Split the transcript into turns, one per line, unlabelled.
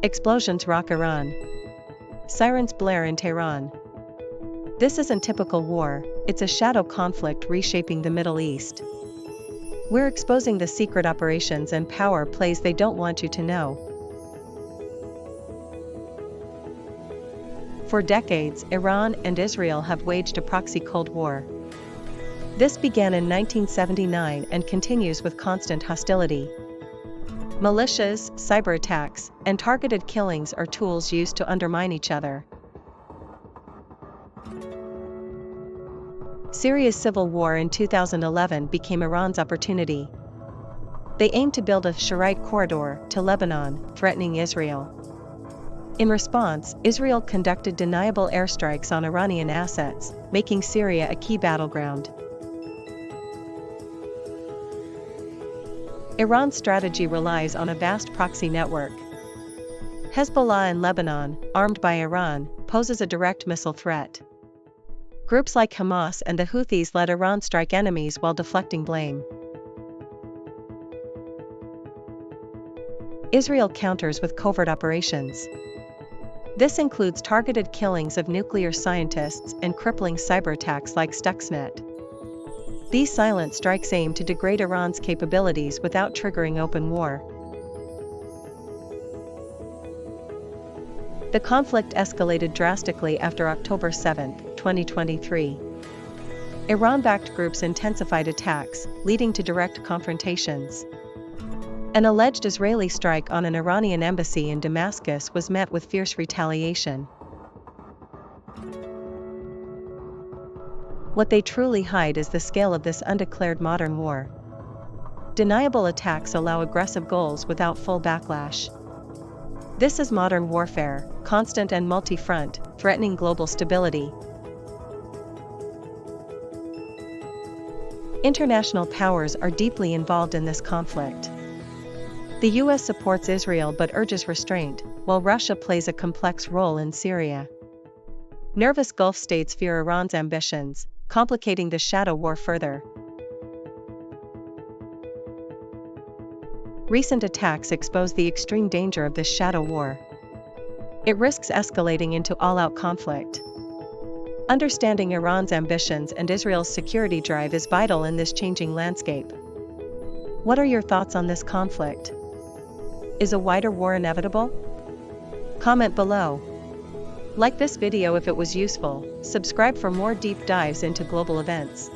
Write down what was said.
Explosions rock Iran. Sirens blare in Tehran. This isn't typical war, it's a shadow conflict reshaping the Middle East. We're exposing the secret operations and power plays they don't want you to know. For decades, Iran and Israel have waged a proxy Cold War. This began in 1979 and continues with constant hostility. Militias, cyber attacks, and targeted killings are tools used to undermine each other. Syria's civil war in 2011 became Iran's opportunity. They aimed to build a Shiite corridor to Lebanon, threatening Israel. In response, Israel conducted deniable airstrikes on Iranian assets, making Syria a key battleground. Iran's strategy relies on a vast proxy network. Hezbollah in Lebanon, armed by Iran, poses a direct missile threat. Groups like Hamas and the Houthis let Iran strike enemies while deflecting blame. Israel counters with covert operations. This includes targeted killings of nuclear scientists and crippling cyber attacks like Stuxnet. These silent strikes aim to degrade Iran's capabilities without triggering open war. The conflict escalated drastically after October 7, 2023. Iran-backed groups intensified attacks, leading to direct confrontations. An alleged Israeli strike on an Iranian embassy in Damascus was met with fierce retaliation. What they truly hide is the scale of this undeclared modern war. Deniable attacks allow aggressive goals without full backlash. This is modern warfare, constant and multi-front, threatening global stability. International powers are deeply involved in this conflict. The US supports Israel but urges restraint, while Russia plays a complex role in Syria. Nervous Gulf states fear Iran's ambitions, complicating the shadow war further. Recent attacks expose the extreme danger of this shadow war. It risks escalating into all-out conflict. Understanding Iran's ambitions and Israel's security drive is vital in this changing landscape. What are your thoughts on this conflict? Is a wider war inevitable? Comment below. Like this video if it was useful, subscribe for more deep dives into global events.